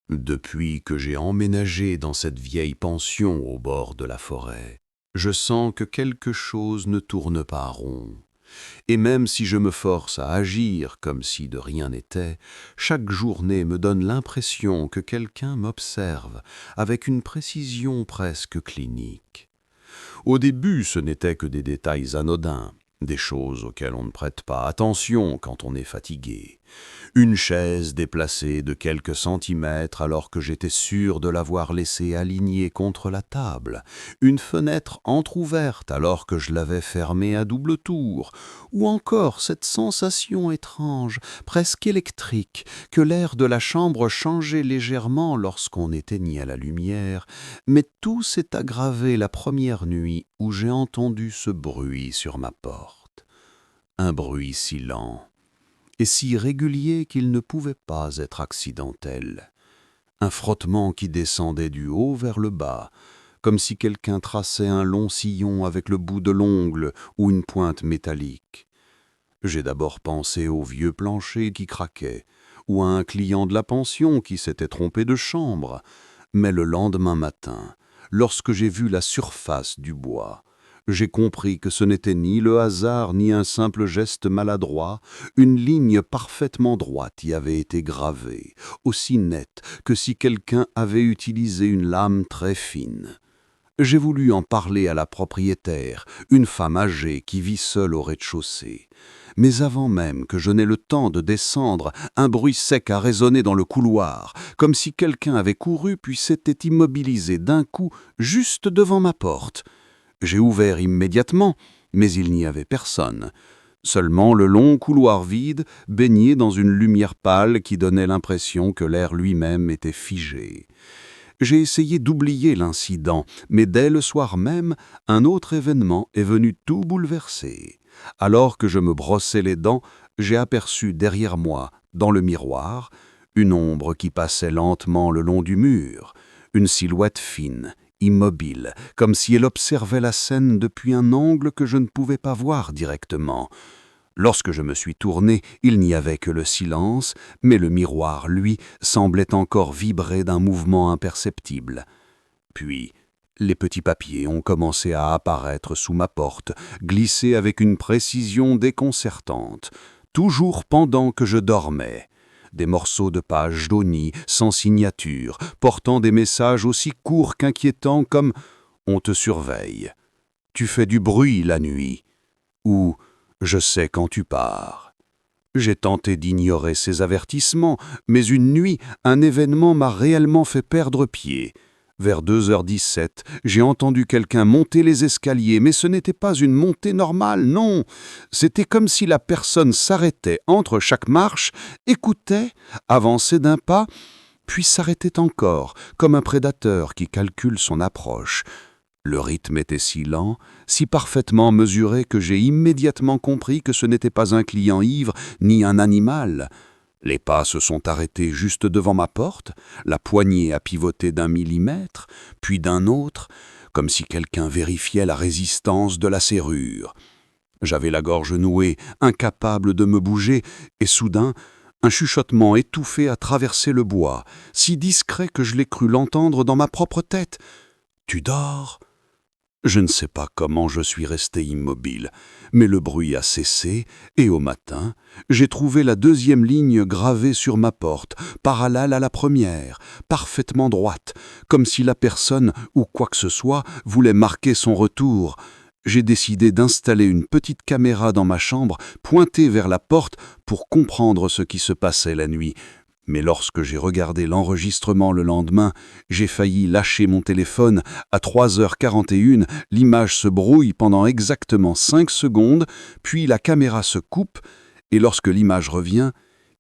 Depuis que j'ai emménagé dans cette vieille pension au bord de la forêt, je sens que quelque chose ne tourne pas rond. Et même si je me force à agir comme si de rien n'était, chaque journée me donne l'impression que quelqu'un m'observe avec une précision presque clinique. Au début, ce n'étaient que des détails anodins, des choses auxquelles on ne prête pas attention quand on est fatigué. Une chaise déplacée de quelques centimètres alors que j'étais sûr de l'avoir laissée alignée contre la table, une fenêtre entr'ouverte alors que je l'avais fermée à double tour, ou encore cette sensation étrange, presque électrique, que l'air de la chambre changeait légèrement lorsqu'on éteignait la lumière, mais tout s'est aggravé la première nuit où j'ai entendu ce bruit sur ma porte. Un bruit si lent et si régulier qu'il ne pouvait pas être accidentel. Un frottement qui descendait du haut vers le bas, comme si quelqu'un traçait un long sillon avec le bout de l'ongle ou une pointe métallique. J'ai d'abord pensé au vieux plancher qui craquait, ou à un client de la pension qui s'était trompé de chambre, mais le lendemain matin, lorsque j'ai vu la surface du bois, j'ai compris que ce n'était ni le hasard ni un simple geste maladroit, une ligne parfaitement droite y avait été gravée, aussi nette que si quelqu'un avait utilisé une lame très fine. J'ai voulu en parler à la propriétaire, une femme âgée qui vit seule au rez-de-chaussée. Mais avant même que je n'aie le temps de descendre, un bruit sec a résonné dans le couloir, comme si quelqu'un avait couru puis s'était immobilisé d'un coup juste devant ma porte. J'ai ouvert immédiatement, mais il n'y avait personne. Seulement le long couloir vide, baigné dans une lumière pâle qui donnait l'impression que l'air lui-même était figé. J'ai essayé d'oublier l'incident, mais dès le soir même, un autre événement est venu tout bouleverser. Alors que je me brossais les dents, j'ai aperçu derrière moi, dans le miroir, une ombre qui passait lentement le long du mur, une silhouette fine, immobile, comme si elle observait la scène depuis un angle que je ne pouvais pas voir directement. Lorsque je me suis tourné, il n'y avait que le silence, mais le miroir, lui, semblait encore vibrer d'un mouvement imperceptible. Puis, les petits papiers ont commencé à apparaître sous ma porte, glissés avec une précision déconcertante, toujours pendant que je dormais. Des morceaux de pages jaunies, sans signature, portant des messages aussi courts qu'inquiétants comme « On te surveille »,« Tu fais du bruit la nuit » ou « Je sais quand tu pars ». J'ai tenté d'ignorer ces avertissements, mais une nuit, un événement m'a réellement fait perdre pied. Vers 2h17, j'ai entendu quelqu'un monter les escaliers, mais ce n'était pas une montée normale, non. C'était comme si la personne s'arrêtait entre chaque marche, écoutait, avançait d'un pas, puis s'arrêtait encore, comme un prédateur qui calcule son approche. Le rythme était si lent, si parfaitement mesuré que j'ai immédiatement compris que ce n'était pas un client ivre ni un animal. Les pas se sont arrêtés juste devant ma porte, la poignée a pivoté d'1 millimètre, puis d'un autre, comme si quelqu'un vérifiait la résistance de la serrure. J'avais la gorge nouée, incapable de me bouger, et soudain, un chuchotement étouffé a traversé le bois, si discret que je l'ai cru l'entendre dans ma propre tête. « Tu dors ?» Je ne sais pas comment je suis resté immobile, mais le bruit a cessé et au matin, j'ai trouvé la 2e ligne gravée sur ma porte, parallèle à la première, parfaitement droite, comme si la personne ou quoi que ce soit voulait marquer son retour. J'ai décidé d'installer une petite caméra dans ma chambre, pointée vers la porte pour comprendre ce qui se passait la nuit. Mais lorsque j'ai regardé l'enregistrement le lendemain, j'ai failli lâcher mon téléphone. À 3h41, l'image se brouille pendant exactement 5 secondes, puis la caméra se coupe, et lorsque l'image revient,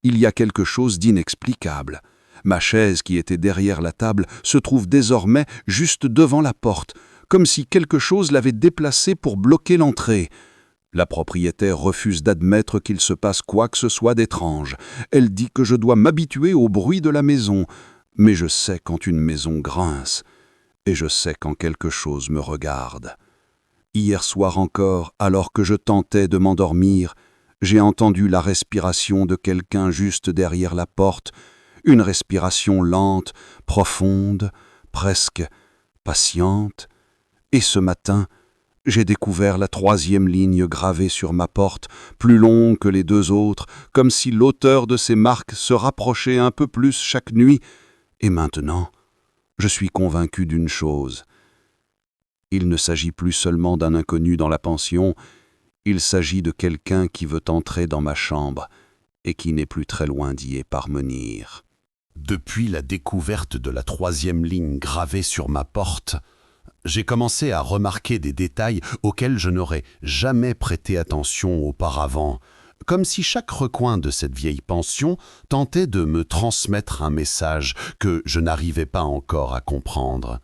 il y a quelque chose d'inexplicable. Ma chaise qui était derrière la table se trouve désormais juste devant la porte, comme si quelque chose l'avait déplacée pour bloquer l'entrée. La propriétaire refuse d'admettre qu'il se passe quoi que ce soit d'étrange. Elle dit que je dois m'habituer au bruit de la maison, mais je sais quand une maison grince, et je sais quand quelque chose me regarde. Hier soir encore, alors que je tentais de m'endormir, j'ai entendu la respiration de quelqu'un juste derrière la porte, une respiration lente, profonde, presque patiente, et ce matin, j'ai découvert la 3e ligne gravée sur ma porte, plus longue que les 2 autres, comme si l'auteur de ces marques se rapprochait un peu plus chaque nuit. Et maintenant, je suis convaincu d'une chose. Il ne s'agit plus seulement d'un inconnu dans la pension, il s'agit de quelqu'un qui veut entrer dans ma chambre et qui n'est plus très loin d'y parvenir. Depuis la découverte de la 3e ligne gravée sur ma porte, j'ai commencé à remarquer des détails auxquels je n'aurais jamais prêté attention auparavant, comme si chaque recoin de cette vieille pension tentait de me transmettre un message que je n'arrivais pas encore à comprendre.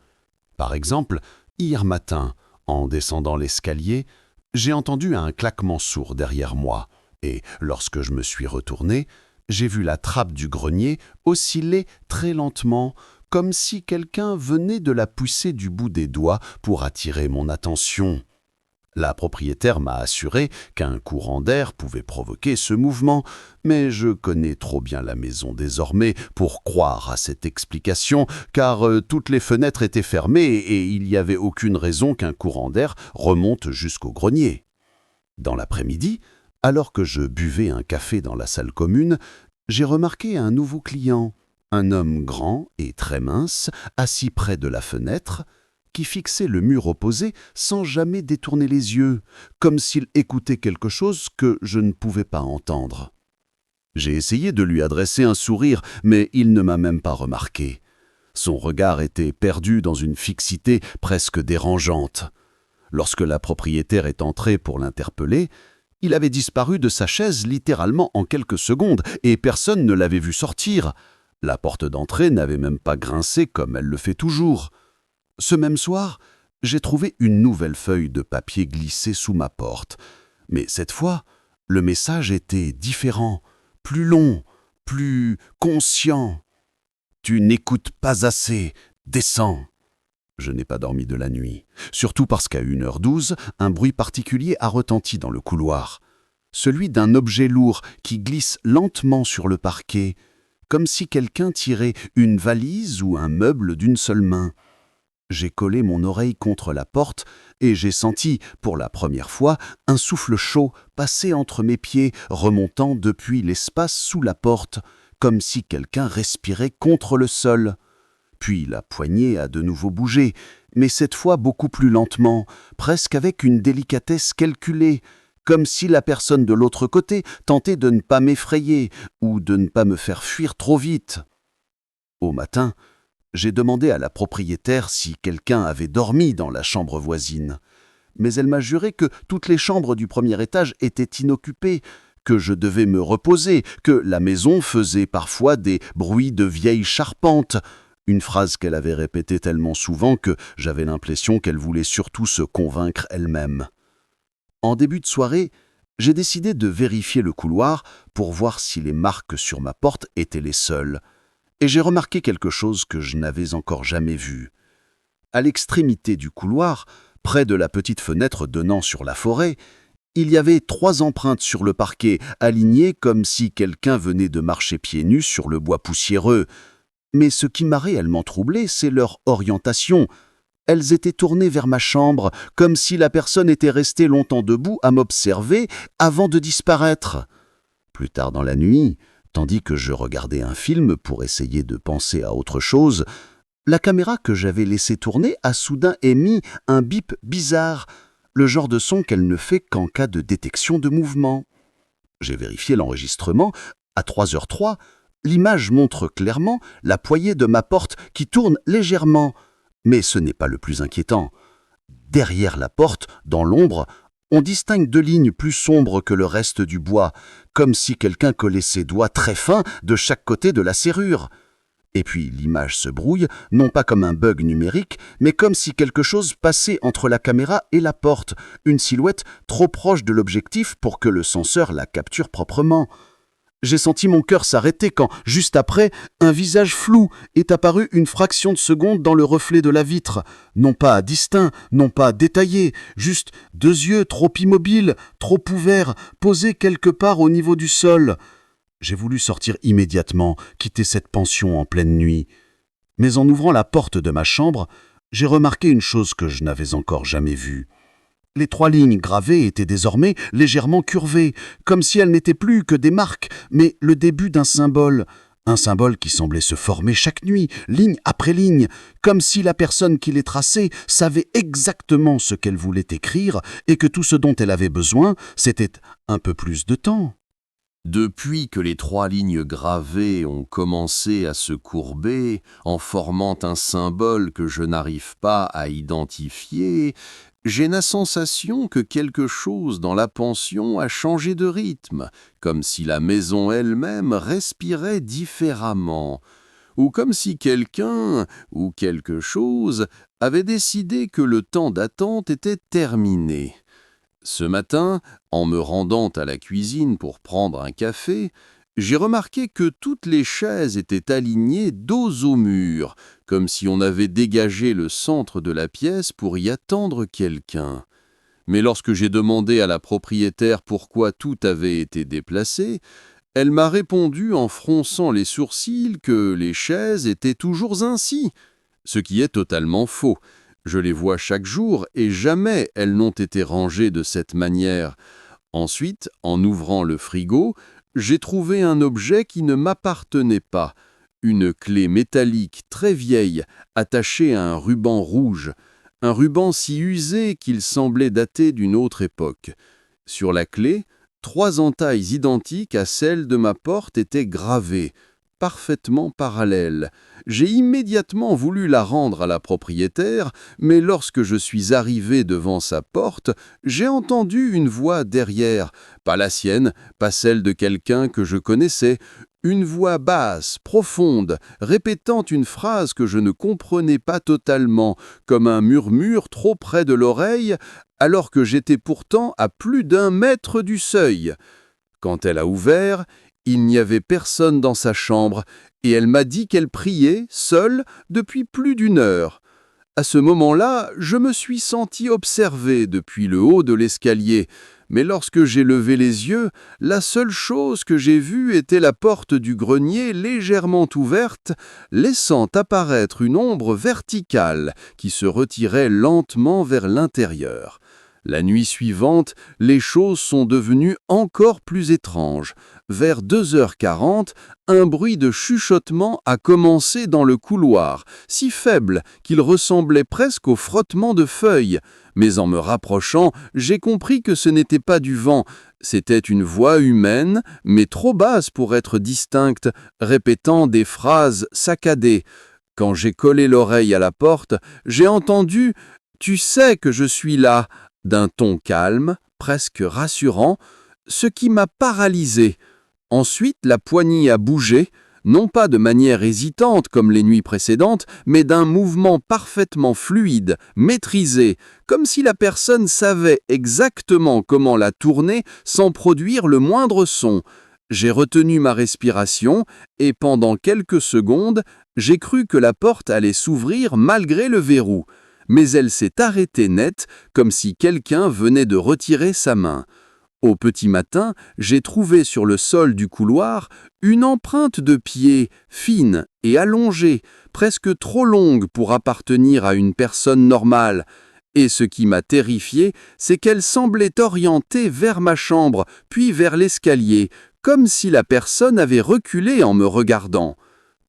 Par exemple, hier matin, en descendant l'escalier, j'ai entendu un claquement sourd derrière moi, et lorsque je me suis retourné, j'ai vu la trappe du grenier osciller très lentement, comme si quelqu'un venait de la pousser du bout des doigts pour attirer mon attention. La propriétaire m'a assuré qu'un courant d'air pouvait provoquer ce mouvement, mais je connais trop bien la maison désormais pour croire à cette explication, car toutes les fenêtres étaient fermées et il n'y avait aucune raison qu'un courant d'air remonte jusqu'au grenier. Dans l'après-midi, alors que je buvais un café dans la salle commune, j'ai remarqué un nouveau client, un homme grand et très mince, assis près de la fenêtre, qui fixait le mur opposé sans jamais détourner les yeux, comme s'il écoutait quelque chose que je ne pouvais pas entendre. J'ai essayé de lui adresser un sourire, mais il ne m'a même pas remarqué. Son regard était perdu dans une fixité presque dérangeante. Lorsque la propriétaire est entrée pour l'interpeller, il avait disparu de sa chaise littéralement en quelques secondes et personne ne l'avait vu sortir. La porte d'entrée n'avait même pas grincé comme elle le fait toujours. Ce même soir, j'ai trouvé une nouvelle feuille de papier glissée sous ma porte. Mais cette fois, le message était différent, plus long, plus conscient. « Tu n'écoutes pas assez, descends !» Je n'ai pas dormi de la nuit, surtout parce qu'à 1h12, un bruit particulier a retenti dans le couloir. Celui d'un objet lourd qui glisse lentement sur le parquet, comme si quelqu'un tirait une valise ou un meuble d'une seule main. J'ai collé mon oreille contre la porte et j'ai senti, pour la première fois, un souffle chaud passer entre mes pieds, remontant depuis l'espace sous la porte, comme si quelqu'un respirait contre le sol. Puis la poignée a de nouveau bougé, mais cette fois beaucoup plus lentement, presque avec une délicatesse calculée, comme si la personne de l'autre côté tentait de ne pas m'effrayer ou de ne pas me faire fuir trop vite. Au matin, j'ai demandé à la propriétaire si quelqu'un avait dormi dans la chambre voisine. Mais elle m'a juré que toutes les chambres du premier étage étaient inoccupées, que je devais me reposer, que la maison faisait parfois des bruits de vieilles charpentes, une phrase qu'elle avait répétée tellement souvent que j'avais l'impression qu'elle voulait surtout se convaincre elle-même. En début de soirée, j'ai décidé de vérifier le couloir pour voir si les marques sur ma porte étaient les seules. Et j'ai remarqué quelque chose que je n'avais encore jamais vu. À l'extrémité du couloir, près de la petite fenêtre donnant sur la forêt, il y avait 3 empreintes sur le parquet, alignées comme si quelqu'un venait de marcher pieds nus sur le bois poussiéreux. Mais ce qui m'a réellement troublé, c'est leur orientation. Elles étaient tournées vers ma chambre, comme si la personne était restée longtemps debout à m'observer avant de disparaître. Plus tard dans la nuit, tandis que je regardais un film pour essayer de penser à autre chose, la caméra que j'avais laissée tourner a soudain émis un bip bizarre, le genre de son qu'elle ne fait qu'en cas de détection de mouvement. J'ai vérifié l'enregistrement. À 3h03, l'image montre clairement la poignée de ma porte qui tourne légèrement. Mais ce n'est pas le plus inquiétant. Derrière la porte, dans l'ombre, on distingue 2 lignes plus sombres que le reste du bois, comme si quelqu'un collait ses doigts très fins de chaque côté de la serrure. Et puis l'image se brouille, non pas comme un bug numérique, mais comme si quelque chose passait entre la caméra et la porte, une silhouette trop proche de l'objectif pour que le senseur la capture proprement. J'ai senti mon cœur s'arrêter quand, juste après, un visage flou est apparu une fraction de seconde dans le reflet de la vitre. Non pas distinct, non pas détaillé, juste 2 yeux trop immobiles, trop ouverts, posés quelque part au niveau du sol. J'ai voulu sortir immédiatement, quitter cette pension en pleine nuit. Mais en ouvrant la porte de ma chambre, j'ai remarqué une chose que je n'avais encore jamais vue. Les 3 lignes gravées étaient désormais légèrement curvées, comme si elles n'étaient plus que des marques, mais le début d'un symbole. Un symbole qui semblait se former chaque nuit, ligne après ligne, comme si la personne qui les traçait savait exactement ce qu'elle voulait écrire et que tout ce dont elle avait besoin, c'était un peu plus de temps. Depuis que les 3 lignes gravées ont commencé à se courber, en formant un symbole que je n'arrive pas à identifier, j'ai la sensation que quelque chose dans la pension a changé de rythme, comme si la maison elle-même respirait différemment, ou comme si quelqu'un ou quelque chose avait décidé que le temps d'attente était terminé. Ce matin, en me rendant à la cuisine pour prendre un café, j'ai remarqué que toutes les chaises étaient alignées dos au mur, comme si on avait dégagé le centre de la pièce pour y attendre quelqu'un. Mais lorsque j'ai demandé à la propriétaire pourquoi tout avait été déplacé, elle m'a répondu en fronçant les sourcils que les chaises étaient toujours ainsi, ce qui est totalement faux. Je les vois chaque jour et jamais elles n'ont été rangées de cette manière. Ensuite, en ouvrant le frigo, j'ai trouvé un objet qui ne m'appartenait pas, une clé métallique très vieille attachée à un ruban rouge, un ruban si usé qu'il semblait dater d'une autre époque. Sur la clé, 3 entailles identiques à celles de ma porte étaient gravées, parfaitement parallèles. J'ai immédiatement voulu la rendre à la propriétaire, mais lorsque je suis arrivé devant sa porte, j'ai entendu une voix derrière, pas la sienne, pas celle de quelqu'un que je connaissais, une voix basse, profonde, répétant une phrase que je ne comprenais pas totalement, comme un murmure trop près de l'oreille, alors que j'étais pourtant à plus d'1 mètre du seuil. Quand elle a ouvert, il n'y avait personne dans sa chambre, et elle m'a dit qu'elle priait, seule, depuis plus d'1 heure. À ce moment-là, je me suis senti observé depuis le haut de l'escalier, mais lorsque j'ai levé les yeux, la seule chose que j'ai vue était la porte du grenier légèrement ouverte, laissant apparaître une ombre verticale qui se retirait lentement vers l'intérieur. La nuit suivante, les choses sont devenues encore plus étranges. Vers 2h40, un bruit de chuchotement a commencé dans le couloir, si faible qu'il ressemblait presque au frottement de feuilles. Mais en me rapprochant, j'ai compris que ce n'était pas du vent, c'était une voix humaine, mais trop basse pour être distincte, répétant des phrases saccadées. Quand j'ai collé l'oreille à la porte, j'ai entendu « Tu sais que je suis là » d'un ton calme, presque rassurant, ce qui m'a paralysé. Ensuite, la poignée a bougé, non pas de manière hésitante comme les nuits précédentes, mais d'un mouvement parfaitement fluide, maîtrisé, comme si la personne savait exactement comment la tourner sans produire le moindre son. J'ai retenu ma respiration et pendant quelques secondes, j'ai cru que la porte allait s'ouvrir malgré le verrou. Mais elle s'est arrêtée net, comme si quelqu'un venait de retirer sa main. Au petit matin, j'ai trouvé sur le sol du couloir une empreinte de pied fine et allongée, presque trop longue pour appartenir à une personne normale. Et ce qui m'a terrifié, c'est qu'elle semblait orientée vers ma chambre, puis vers l'escalier, comme si la personne avait reculé en me regardant.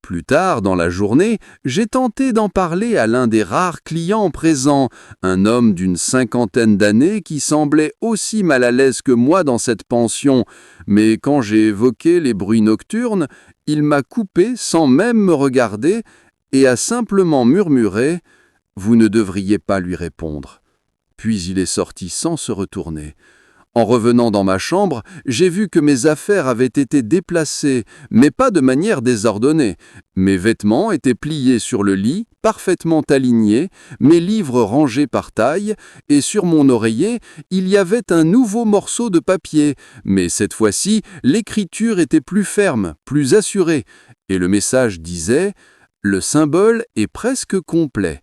Plus tard dans la journée, j'ai tenté d'en parler à l'un des rares clients présents, un homme d'une 50aine d'années qui semblait aussi mal à l'aise que moi dans cette pension, mais quand j'ai évoqué les bruits nocturnes, il m'a coupé sans même me regarder et a simplement murmuré « Vous ne devriez pas lui répondre ». Puis il est sorti sans se retourner. En revenant dans ma chambre, j'ai vu que mes affaires avaient été déplacées, mais pas de manière désordonnée. Mes vêtements étaient pliés sur le lit, parfaitement alignés, mes livres rangés par taille, et sur mon oreiller, il y avait un nouveau morceau de papier, mais cette fois-ci, l'écriture était plus ferme, plus assurée, et le message disait « Le symbole est presque complet ».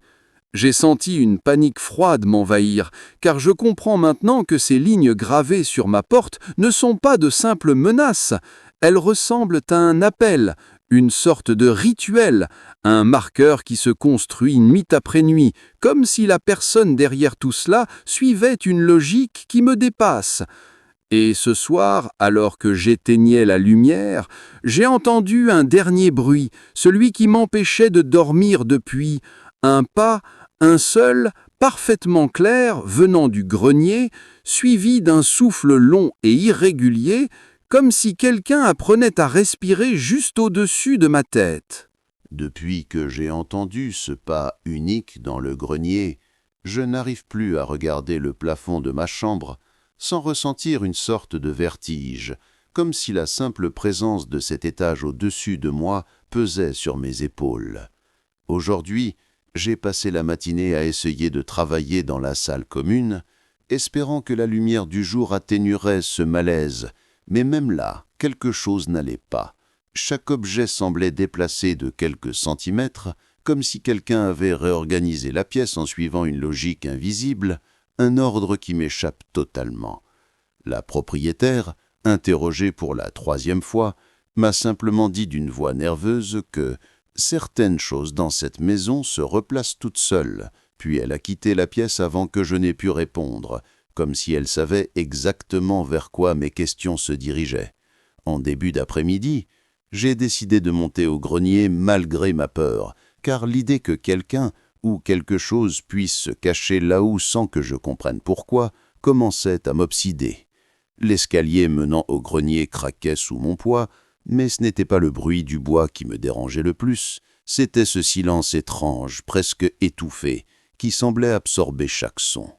J'ai senti une panique froide m'envahir, car je comprends maintenant que ces lignes gravées sur ma porte ne sont pas de simples menaces. Elles ressemblent à un appel, une sorte de rituel, un marqueur qui se construit nuit après nuit, comme si la personne derrière tout cela suivait une logique qui me dépasse. Et ce soir, alors que j'éteignais la lumière, j'ai entendu un dernier bruit, celui qui m'empêchait de dormir depuis, un pas, un seul, parfaitement clair, venant du grenier, suivi d'un souffle long et irrégulier, comme si quelqu'un apprenait à respirer juste au-dessus de ma tête. Depuis que j'ai entendu ce pas unique dans le grenier, je n'arrive plus à regarder le plafond de ma chambre sans ressentir une sorte de vertige, comme si la simple présence de cet étage au-dessus de moi pesait sur mes épaules. Aujourd'hui, j'ai passé la matinée à essayer de travailler dans la salle commune, espérant que la lumière du jour atténuerait ce malaise, mais même là, quelque chose n'allait pas. Chaque objet semblait déplacé de quelques centimètres, comme si quelqu'un avait réorganisé la pièce en suivant une logique invisible, un ordre qui m'échappe totalement. La propriétaire, interrogée pour la 3e fois, m'a simplement dit d'une voix nerveuse que certaines choses dans cette maison se replacent toutes seules, puis elle a quitté la pièce avant que je n'ai pu répondre, comme si elle savait exactement vers quoi mes questions se dirigeaient. En début d'après-midi, j'ai décidé de monter au grenier malgré ma peur, car l'idée que quelqu'un ou quelque chose puisse se cacher là-haut sans que je comprenne pourquoi commençait à m'obsider. L'escalier menant au grenier craquait sous mon poids, mais ce n'était pas le bruit du bois qui me dérangeait le plus, c'était ce silence étrange, presque étouffé, qui semblait absorber chaque son.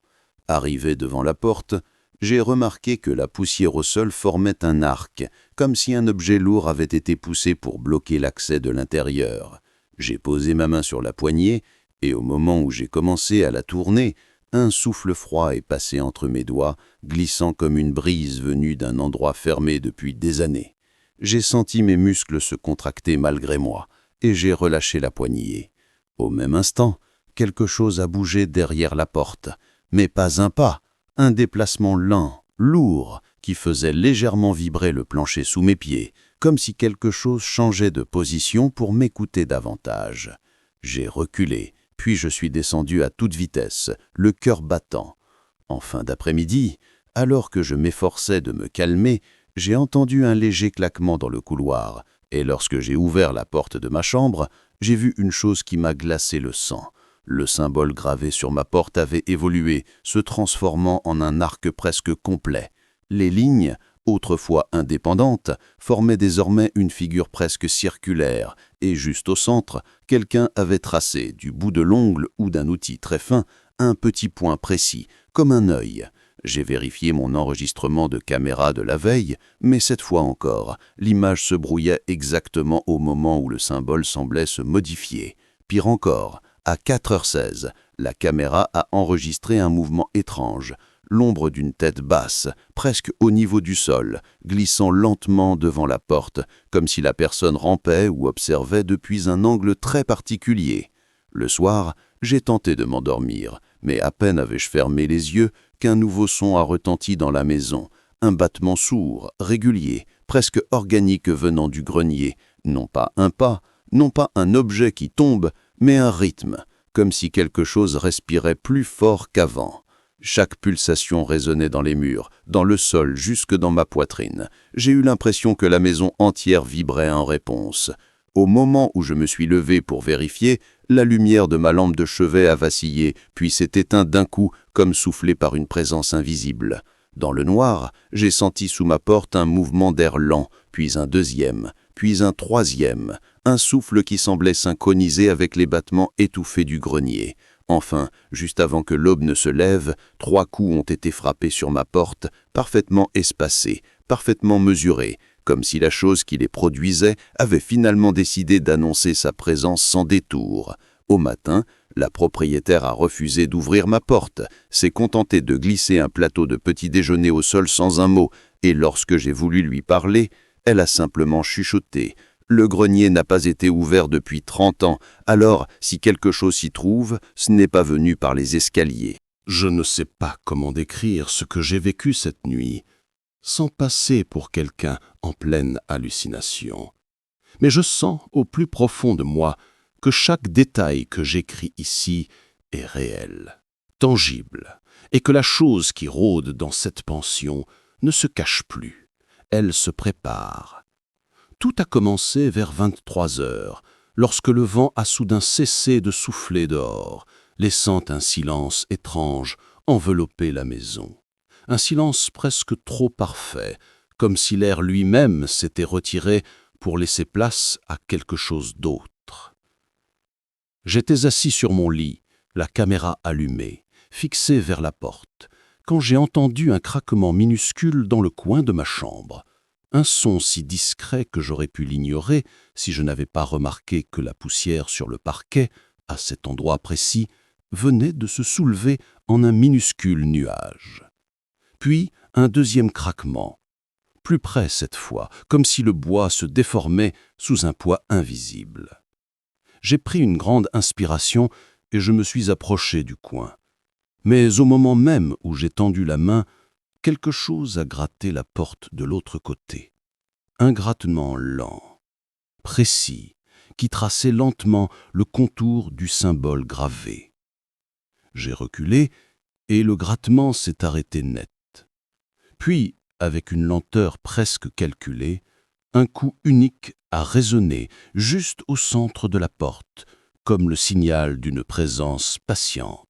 Arrivé devant la porte, j'ai remarqué que la poussière au sol formait un arc, comme si un objet lourd avait été poussé pour bloquer l'accès de l'intérieur. J'ai posé ma main sur la poignée, et au moment où j'ai commencé à la tourner, un souffle froid est passé entre mes doigts, glissant comme une brise venue d'un endroit fermé depuis des années. J'ai senti mes muscles se contracter malgré moi, et j'ai relâché la poignée. Au même instant, quelque chose a bougé derrière la porte, mais pas un pas, un déplacement lent, lourd, qui faisait légèrement vibrer le plancher sous mes pieds, comme si quelque chose changeait de position pour m'écouter davantage. J'ai reculé, puis je suis descendu à toute vitesse, le cœur battant. En fin d'après-midi, alors que je m'efforçais de me calmer, j'ai entendu un léger claquement dans le couloir, et lorsque j'ai ouvert la porte de ma chambre, j'ai vu une chose qui m'a glacé le sang. Le symbole gravé sur ma porte avait évolué, se transformant en un arc presque complet. Les lignes, autrefois indépendantes, formaient désormais une figure presque circulaire, et juste au centre, quelqu'un avait tracé, du bout de l'ongle ou d'un outil très fin, un petit point précis, comme un œil. J'ai vérifié mon enregistrement de caméra de la veille, mais cette fois encore, l'image se brouillait exactement au moment où le symbole semblait se modifier. Pire encore, à 4h16, la caméra a enregistré un mouvement étrange, l'ombre d'une tête basse, presque au niveau du sol, glissant lentement devant la porte, comme si la personne rampait ou observait depuis un angle très particulier. Le soir, j'ai tenté de m'endormir, mais à peine avais-je fermé les yeux qu'un nouveau son a retenti dans la maison, un battement sourd, régulier, presque organique venant du grenier, non pas un pas, non pas un objet qui tombe, mais un rythme, comme si quelque chose respirait plus fort qu'avant. Chaque pulsation résonnait dans les murs, dans le sol, jusque dans ma poitrine. J'ai eu l'impression que la maison entière vibrait en réponse. Au moment où je me suis levé pour vérifier, la lumière de ma lampe de chevet a vacillé, puis s'est éteinte d'un coup, comme soufflée par une présence invisible. Dans le noir, j'ai senti sous ma porte un mouvement d'air lent, puis un deuxième, puis un troisième, un souffle qui semblait synchroniser avec les battements étouffés du grenier. Enfin, juste avant que l'aube ne se lève, 3 coups ont été frappés sur ma porte, parfaitement espacés, parfaitement mesurés, comme si la chose qui les produisait avait finalement décidé d'annoncer sa présence sans détour. Au matin, la propriétaire a refusé d'ouvrir ma porte, s'est contentée de glisser un plateau de petit déjeuner au sol sans un mot, et lorsque j'ai voulu lui parler, elle a simplement chuchoté. Le grenier n'a pas été ouvert depuis 30 ans, alors si quelque chose s'y trouve, ce n'est pas venu par les escaliers. Je ne sais pas comment décrire ce que j'ai vécu cette nuit. sans passer pour quelqu'un en pleine hallucination. Mais je sens au plus profond de moi que chaque détail que j'écris ici est réel, tangible, et que la chose qui rôde dans cette pension ne se cache plus, elle se prépare. Tout a commencé vers 23 heures, lorsque le vent a soudain cessé de souffler dehors, laissant un silence étrange envelopper la maison. Un silence presque trop parfait, comme si l'air lui-même s'était retiré pour laisser place à quelque chose d'autre. J'étais assis sur mon lit, la caméra allumée, fixée vers la porte, quand j'ai entendu un craquement minuscule dans le coin de ma chambre. Un son si discret que j'aurais pu l'ignorer si je n'avais pas remarqué que la poussière sur le parquet, à cet endroit précis, venait de se soulever en un minuscule nuage. Puis un deuxième craquement, plus près cette fois, comme si le bois se déformait sous un poids invisible. J'ai pris une grande inspiration et je me suis approché du coin. Mais au moment même où j'ai tendu la main, quelque chose a gratté la porte de l'autre côté. Un grattement lent, précis, qui traçait lentement le contour du symbole gravé. J'ai reculé et le grattement s'est arrêté net. Puis, avec une lenteur presque calculée, un coup unique a résonné juste au centre de la porte, comme le signal d'une présence patiente.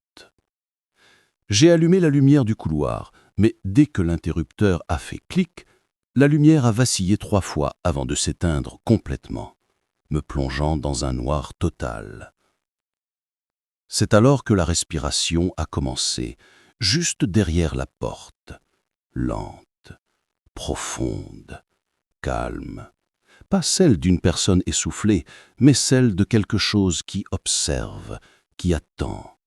J'ai allumé la lumière du couloir, mais dès que l'interrupteur a fait clic, la lumière a vacillé 3 fois avant de s'éteindre complètement, me plongeant dans un noir total. C'est alors que la respiration a commencé, juste derrière la porte, lente, profonde, calme. Pas celle d'une personne essoufflée, mais celle de quelque chose qui observe, qui attend.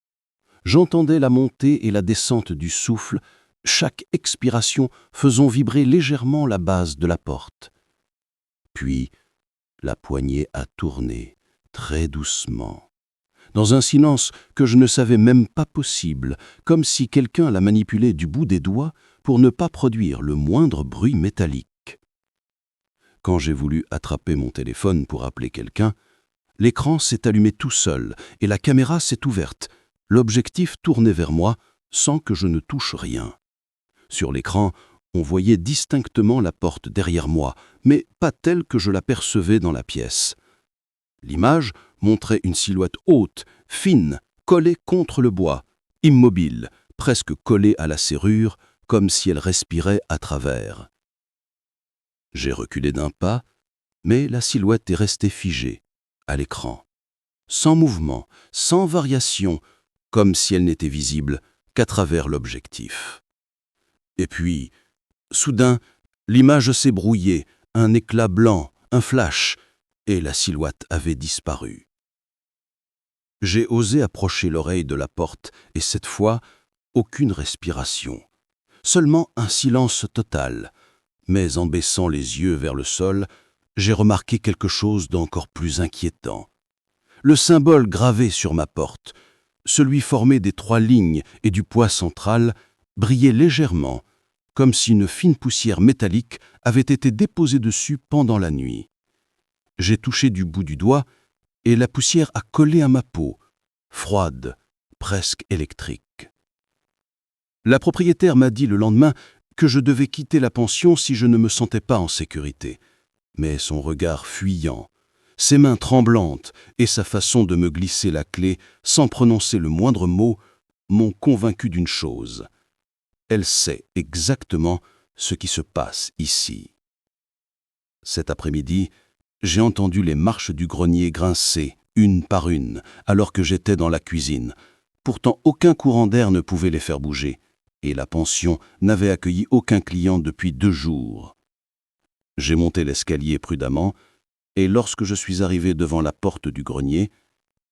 J'entendais la montée et la descente du souffle, chaque expiration faisant vibrer légèrement la base de la porte. Puis, la poignée a tourné, très doucement, dans un silence que je ne savais même pas possible, comme si quelqu'un la manipulait du bout des doigts pour ne pas produire le moindre bruit métallique. Quand j'ai voulu attraper mon téléphone pour appeler quelqu'un, l'écran s'est allumé tout seul et la caméra s'est ouverte, l'objectif tourné vers moi sans que je ne touche rien. Sur l'écran, on voyait distinctement la porte derrière moi, mais pas telle que je l'apercevais dans la pièce. L'image montrait une silhouette haute, fine, collée contre le bois, immobile, presque collée à la serrure, comme si elle respirait à travers. J'ai reculé d'un pas, mais la silhouette est restée figée, à l'écran, sans mouvement, sans variation, comme si elle n'était visible qu'à travers l'objectif. Et puis, soudain, l'image s'est brouillée, un éclat blanc, un flash, et la silhouette avait disparu. J'ai osé approcher l'oreille de la porte, et cette fois, aucune respiration. Seulement un silence total. Mais en baissant les yeux vers le sol, j'ai remarqué quelque chose d'encore plus inquiétant. Le symbole gravé sur ma porte, celui formé des 3 lignes et du poids central, brillait légèrement, comme si une fine poussière métallique avait été déposée dessus pendant la nuit. J'ai touché du bout du doigt et la poussière a collé à ma peau, froide, presque électrique. La propriétaire m'a dit le lendemain que je devais quitter la pension si je ne me sentais pas en sécurité. Mais son regard fuyant, ses mains tremblantes et sa façon de me glisser la clé sans prononcer le moindre mot m'ont convaincu d'une chose. Elle sait exactement ce qui se passe ici. Cet après-midi, j'ai entendu les marches du grenier grincer, une par une, alors que j'étais dans la cuisine. Pourtant, aucun courant d'air ne pouvait les faire bouger, et la pension n'avait accueilli aucun client depuis 2 jours. J'ai monté l'escalier prudemment, et lorsque je suis arrivé devant la porte du grenier,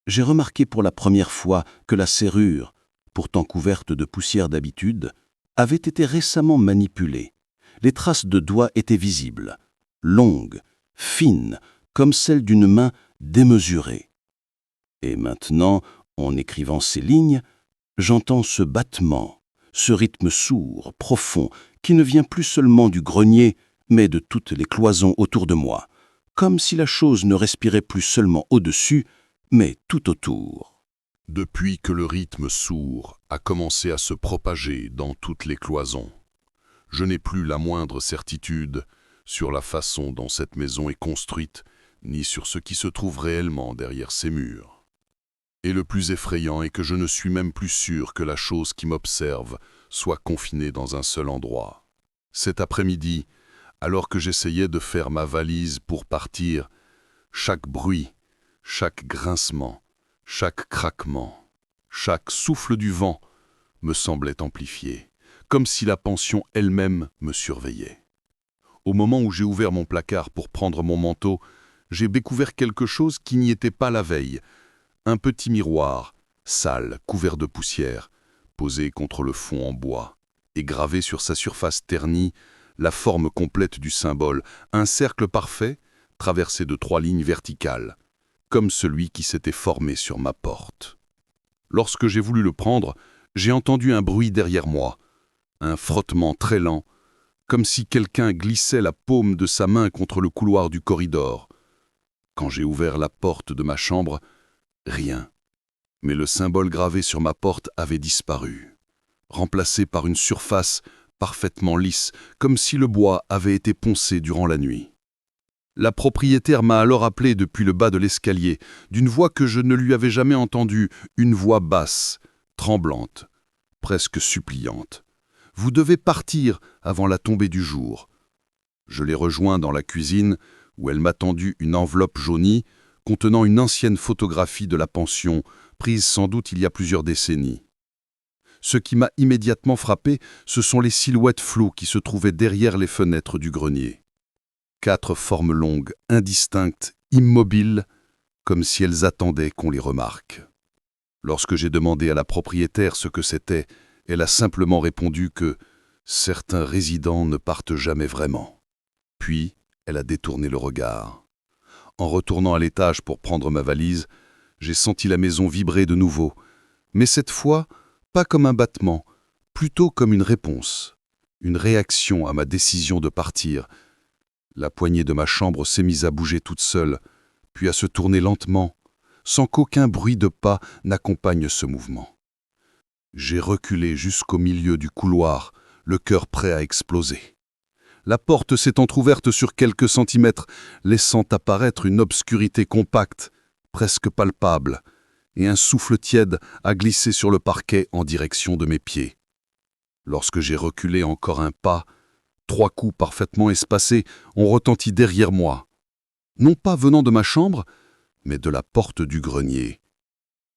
j'ai remarqué pour la première fois que la serrure, pourtant couverte de poussière d'habitude, avait été récemment manipulée. Les traces de doigts étaient visibles, longues, fines, comme celles d'une main démesurée. Et maintenant, en écrivant ces lignes, j'entends ce battement, ce rythme sourd, profond, qui ne vient plus seulement du grenier, mais de toutes les cloisons autour de moi, comme si la chose ne respirait plus seulement au-dessus, mais tout autour. Depuis que le rythme sourd a commencé à se propager dans toutes les cloisons, je n'ai plus la moindre certitude sur la façon dont cette maison est construite, ni sur ce qui se trouve réellement derrière ces murs. Et le plus effrayant est que je ne suis même plus sûr que la chose qui m'observe soit confinée dans un seul endroit. Cet après-midi, alors que j'essayais de faire ma valise pour partir, chaque bruit, chaque grincement, chaque craquement, chaque souffle du vent me semblait amplifié, comme si la pension elle-même me surveillait. Au moment où j'ai ouvert mon placard pour prendre mon manteau, j'ai découvert quelque chose qui n'y était pas la veille. Un petit miroir, sale, couvert de poussière, posé contre le fond en bois, et gravé sur sa surface ternie, la forme complète du symbole, un cercle parfait, traversé de 3 lignes verticales, comme celui qui s'était formé sur ma porte. Lorsque j'ai voulu le prendre, j'ai entendu un bruit derrière moi, un frottement très lent, comme si quelqu'un glissait la paume de sa main contre le couloir du corridor. Quand j'ai ouvert la porte de ma chambre, rien. Mais le symbole gravé sur ma porte avait disparu, remplacé par une surface parfaitement lisse, comme si le bois avait été poncé durant la nuit. La propriétaire m'a alors appelé depuis le bas de l'escalier, d'une voix que je ne lui avais jamais entendue, une voix basse, tremblante, presque suppliante. « Vous devez partir avant la tombée du jour. » Je l'ai rejoint dans la cuisine, où elle m'a tendu une enveloppe jaunie contenant une ancienne photographie de la pension, prise sans doute il y a plusieurs décennies. Ce qui m'a immédiatement frappé, ce sont les silhouettes floues qui se trouvaient derrière les fenêtres du grenier. 4 formes longues, indistinctes, immobiles, comme si elles attendaient qu'on les remarque. Lorsque j'ai demandé à la propriétaire ce que c'était, elle a simplement répondu que certains résidents ne partent jamais vraiment. Puis, elle a détourné le regard. En retournant à l'étage pour prendre ma valise, j'ai senti la maison vibrer de nouveau, mais cette fois, pas comme un battement, plutôt comme une réponse, une réaction à ma décision de partir. La poignée de ma chambre s'est mise à bouger toute seule, puis à se tourner lentement, sans qu'aucun bruit de pas n'accompagne ce mouvement. J'ai reculé jusqu'au milieu du couloir, le cœur prêt à exploser. La porte s'est entr'ouverte sur quelques centimètres, laissant apparaître une obscurité compacte, presque palpable, et un souffle tiède a glissé sur le parquet en direction de mes pieds. Lorsque j'ai reculé encore un pas, 3 coups parfaitement espacés ont retenti derrière moi, non pas venant de ma chambre, mais de la porte du grenier.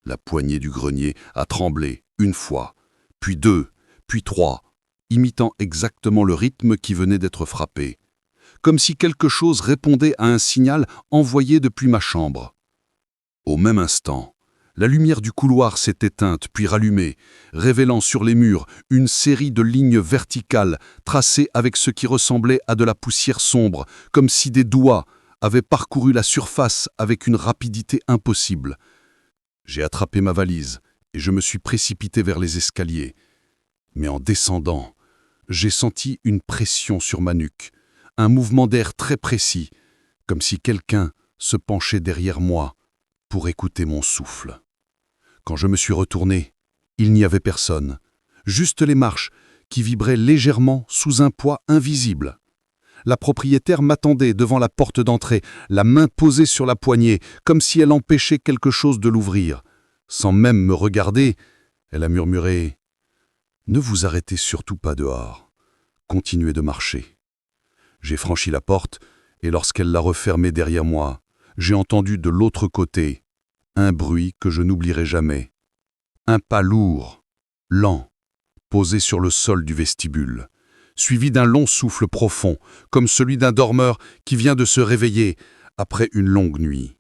La poignée du grenier a tremblé 1 fois, puis 2, puis 3, imitant exactement le rythme qui venait d'être frappé, comme si quelque chose répondait à un signal envoyé depuis ma chambre. Au même instant, la lumière du couloir s'est éteinte puis rallumée, révélant sur les murs une série de lignes verticales tracées avec ce qui ressemblait à de la poussière sombre, comme si des doigts avaient parcouru la surface avec une rapidité impossible. J'ai attrapé ma valise et je me suis précipité vers les escaliers. Mais en descendant, j'ai senti une pression sur ma nuque, un mouvement d'air très précis, comme si quelqu'un se penchait derrière moi pour écouter mon souffle. Quand je me suis retourné, il n'y avait personne, juste les marches qui vibraient légèrement sous un poids invisible. La propriétaire m'attendait devant la porte d'entrée, la main posée sur la poignée, comme si elle empêchait quelque chose de l'ouvrir. Sans même me regarder, elle a murmuré « Ne vous arrêtez surtout pas dehors. Continuez de marcher. » J'ai franchi la porte et lorsqu'elle l'a refermée derrière moi, j'ai entendu de l'autre côté un bruit que je n'oublierai jamais. Un pas lourd, lent, posé sur le sol du vestibule, suivi d'un long souffle profond, comme celui d'un dormeur qui vient de se réveiller après une longue nuit.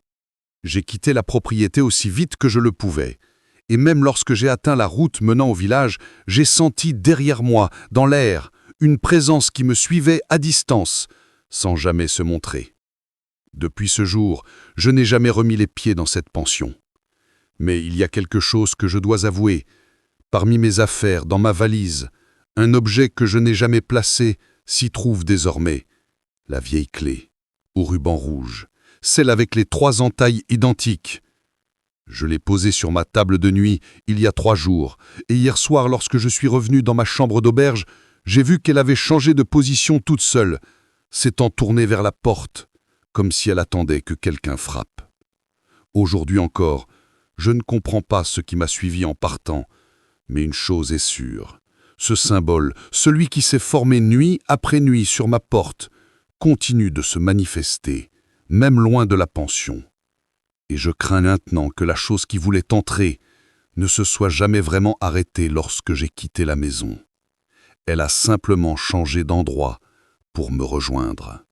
J'ai quitté la propriété aussi vite que je le pouvais, et même lorsque j'ai atteint la route menant au village, j'ai senti derrière moi, dans l'air, une présence qui me suivait à distance, sans jamais se montrer. Depuis ce jour, je n'ai jamais remis les pieds dans cette pension. Mais il y a quelque chose que je dois avouer. Parmi mes affaires, dans ma valise, Un objet que je n'ai jamais placé s'y trouve désormais. La vieille clé, au ruban rouge, celle avec les 3 entailles identiques. Je l'ai posée sur ma table de nuit il y a 3 jours, et hier soir, lorsque je suis revenu dans ma chambre d'auberge, j'ai vu qu'elle avait changé de position toute seule, s'étant tournée vers la porte, comme si elle attendait que quelqu'un frappe. Aujourd'hui encore, je ne comprends pas ce qui m'a suivi en partant, mais une chose est sûre. Ce symbole, celui qui s'est formé nuit après nuit sur ma porte, continue de se manifester, même loin de la pension. Et je crains maintenant que la chose qui voulait entrer ne se soit jamais vraiment arrêtée lorsque j'ai quitté la maison. Elle a simplement changé d'endroit pour me rejoindre.